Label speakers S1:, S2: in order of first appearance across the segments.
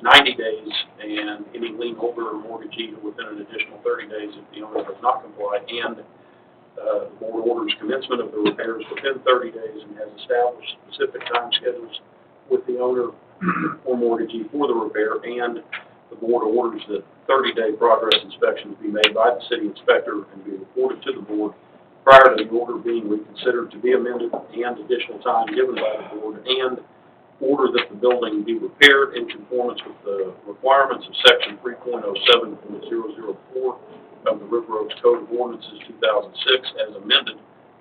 S1: 90 days, and any lien holder or mortgagee within an additional 30 days if the owner does not comply, and the board orders commencement of the repairs within 30 days and has established specific time schedules with the owner or mortgagee for the repair, and the board orders that 30-day progress inspections be made by the city inspector and be reported to the board prior to the order being reconsidered to be amended, and additional time given by the board, and order that the building be repaired in conformance with the requirements of Section 3.07.004 of the River Oaks Code of Ordinances 2006 as amended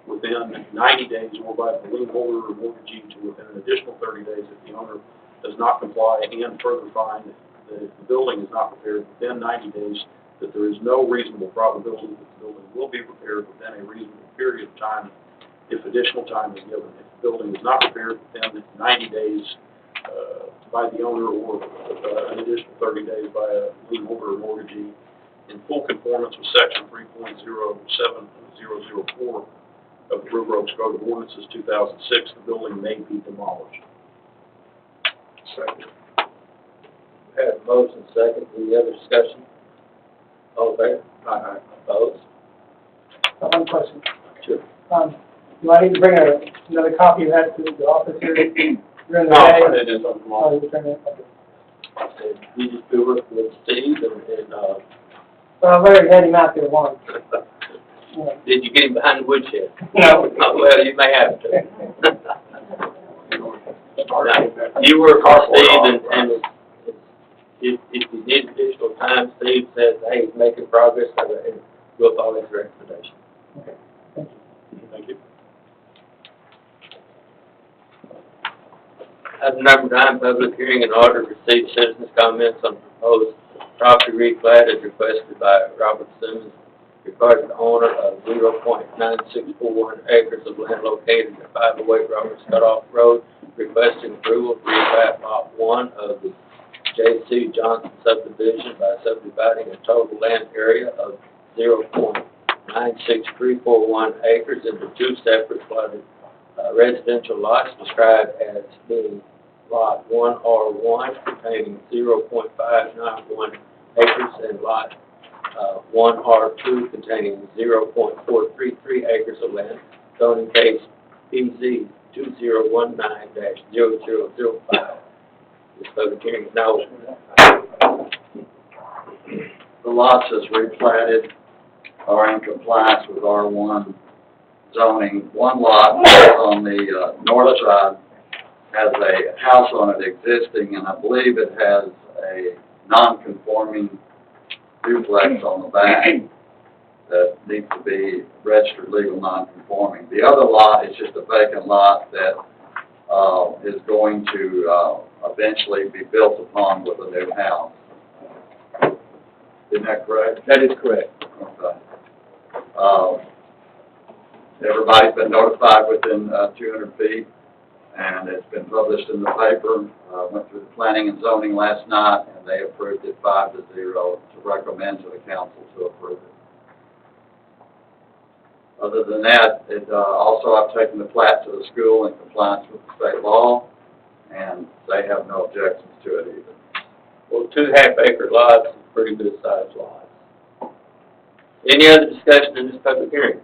S1: within 90 days, or by the lien holder or mortgagee to within an additional 30 days if the owner does not comply, and further find that if the building is not repaired within 90 days, that there is no reasonable probability that the building will be repaired within a reasonable period of time if additional time is given. If the building is not repaired within 90 days by the owner, or an additional 30 days by a lien holder or mortgagee, in full conformance with Section 3.07.004 of the River Oaks Code of Ordinances 2006, the building may be demolished.
S2: Second. Have a motion second. Any other discussion? All in favor?
S3: Aye.
S2: Opposed?
S4: One question.
S2: Sure.
S4: Do I need to bring another copy of that to the office here during the
S1: No,
S4: day?
S1: it is on tomorrow.
S4: Oh, you turn it, okay.
S2: You just do it with Steve and
S4: Well, I've already had him out there once. Yeah.
S2: did you get him behind the woodshed?
S4: No.
S2: Oh, well, you may have to. Now, you work for Steve, and if you need additional time, Steve says, hey, he's making progress, and we'll follow his recommendation.
S4: Okay, thank you.
S1: Thank you.
S2: Item number 9, public hearing in order to receive citizens' comments on proposed property replat as requested by Robert Simmons regarding the owner of 0.9641 acres of land located at 508 Roberts Cutoff Road, requesting approval to replat lot 1 of the J.C. Johnson subdivision by subdividing a total land area of 0.96341 acres into 2 separate plotted residential lots described as being Lot 1R1 containing 0.591 acres and Lot 1R2 containing 0.433 acres of land, zoning case PZ 2019-0005. This public hearing is now open.
S3: The lots as replatted are in compliance with R1 zoning. One lot on the north side has a house on it existing, and I believe it has a non-conforming duplex on the back that needs to be registered legal non-conforming. The other lot is just a vacant lot that is going to eventually be built upon with a new house. Isn't that correct?
S2: That is correct.
S3: Okay. Everybody's been notified within 200 feet, and it's been published in the paper. Went through the planning and zoning last night, and they approved it 5-0 to recommend to the council to approve it. Other than that, also I've taken the plat to the school in compliance with the state law, and they have no objections to it either.
S2: Well, 2 half-acre lots is pretty good-sized lots. Any other discussion in this public hearing?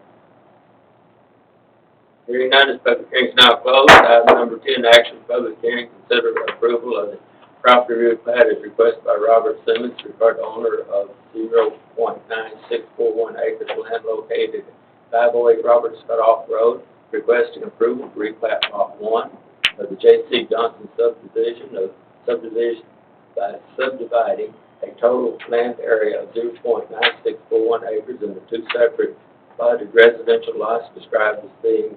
S2: Hearing none, this public hearing is now closed. Item number 10, action public hearing, consider approval of the property replat as requested by Robert Simmons regarding the owner of 0.9641 acres of land located at 508 Roberts Cutoff Road, requesting approval to replat lot 1 of the J.C. Johnson subdivision by subdividing a total land area of 0.9641 acres into 2 separate plotted residential lots described as being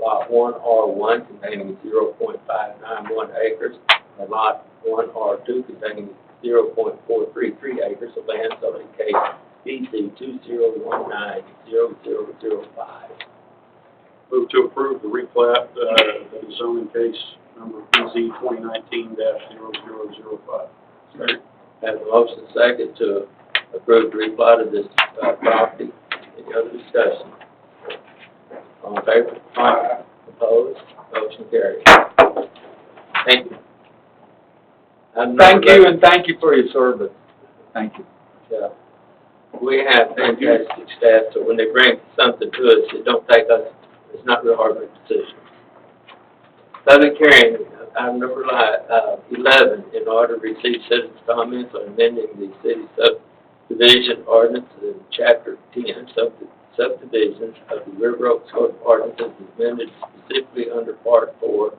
S2: Lot 1R1 containing 0.591 acres and Lot 1R2 containing 0.433 acres of land, zoning case BC 2019-0005.
S1: Move to approve the replat, that is zoning case number PZ 2019-0005.
S2: Have a motion second to approve the replat of this property. Any other discussion? All in favor? Aye. Opposed? Motion carries. Thank you.
S5: Thank you, and thank you for your service. Thank you.
S2: Yeah. We have fantastic staff, so when they bring something to us, it don't take us, it's not real hard to make decisions. Public hearing, item number 11, in order to receive citizens' comments on amending the city subdivision ordinance in chapter 10, subdivisions of the River Oaks Code of Ordinances amended specifically under part 4,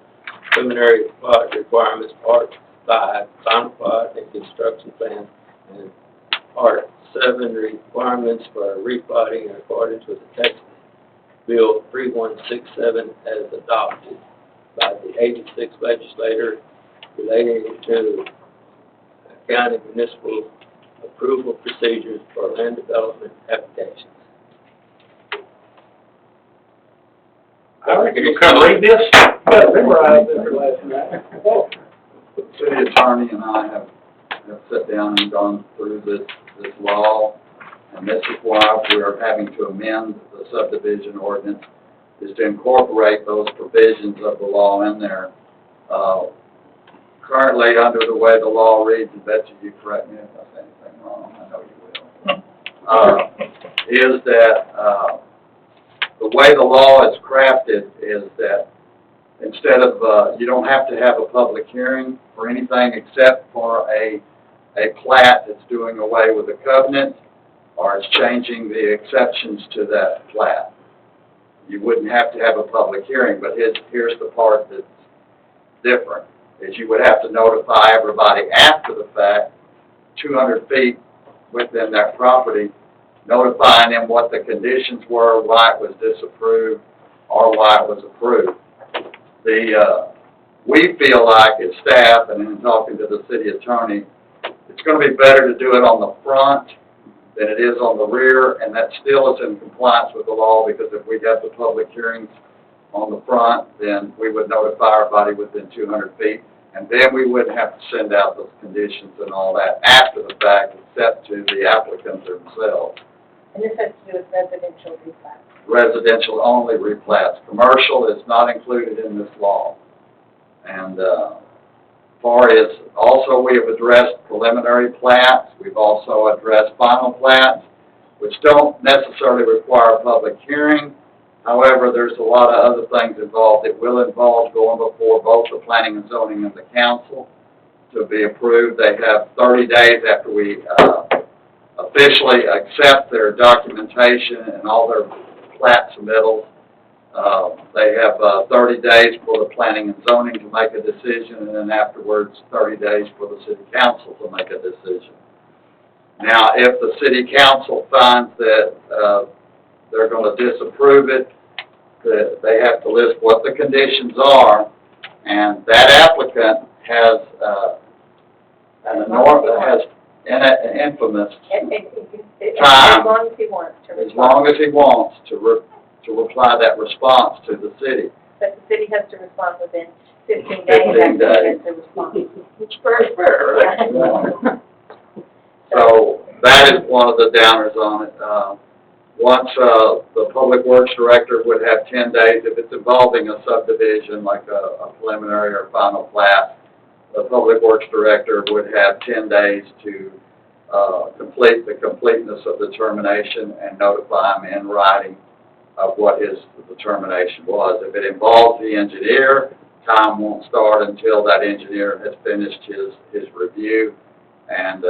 S2: preliminary plot requirements, part 5, final plot and construction plan, and part 7, requirements for replotting in accordance with the Texas Bill 3167 as adopted by the 86th legislature relating to county municipal approval procedures for land development applications.
S5: You can read this?
S4: Better memorize this last night.
S3: The city attorney and I have sat down and gone through this law, and this is why we're having to amend the subdivision ordinance, is to incorporate those provisions of the law in there. Currently, under the way the law reads, and Betsy, you correct me if I say anything wrong, I know you will, is that the way the law is crafted is that instead of, you don't have to have a public hearing for anything except for a plat that's doing away with a covenant, or it's changing the exceptions to that plat. You wouldn't have to have a public hearing, but here's the part that's different, is you would have to notify everybody after the fact, 200 feet within that property, notifying them what the conditions were, why it was disapproved, or why it was approved. We feel like as staff, and in talking to the city attorney, it's going to be better to do it on the front than it is on the rear, and that still is in compliance with the law, because if we got the public hearings on the front, then we would notify everybody within 200 feet, and then we wouldn't have to send out those conditions and all that after the fact, except to the applicants themselves.
S6: And this has to do with residential replats.
S3: Residential only replats. Commercial is not included in this law. And far as also we have addressed preliminary plats, we've also addressed final plats, which don't necessarily require a public hearing. However, there's a lot of other things involved. It will involve going before both the planning and zoning and the council to be approved. They have 30 days after we officially accept their documentation and all their plat submittals. They have 30 days for the planning and zoning to make a decision, and then afterwards 30 days for the city council to make a decision. Now, if the city council finds that they're going to disapprove it, that they have to list what the conditions are, and that applicant has an infamous
S6: As long as he wants to respond.
S3: as long as he wants to reply that response to the city.
S6: But the city has to respond within 15 days
S3: 15
S6: after he
S3: days.
S6: gets the response.
S3: It's very fair, right? So that is one of the downers on it. Once the public works director would have 10 days, if it's involving a subdivision like a preliminary or final plat, the public works director would have 10 days to complete the completeness of the determination and notify him in writing of what his determination was. If it involves the engineer, time won't start until that engineer has finished his review and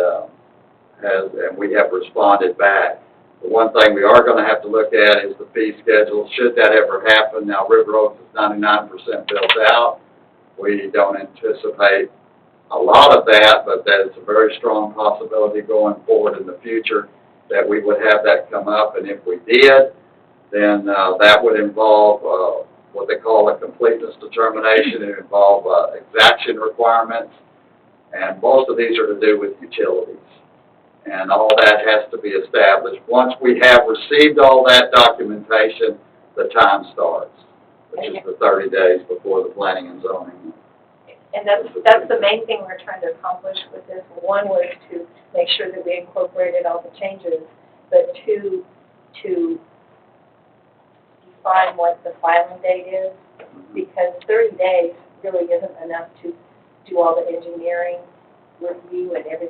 S3: we have responded back. The one thing we are going to have to look at is the fee schedule, should that ever happen. Now, River Oaks is 99% built out. We don't anticipate a lot of that, but that is a very strong possibility going forward in the future that we would have that come up. And if we did, then that would involve what they call a completeness determination. It would involve exaction requirements, and most of these are to do with utilities. And all that has to be established. Once we have received all that documentation, the time starts, which is the 30 days before the planning and zoning.
S6: And that's the main thing we're trying to accomplish with this. One was to make sure that we incorporated all the changes, but two, to define what the filing date is, because 30 days really isn't enough to do all the engineering review and everything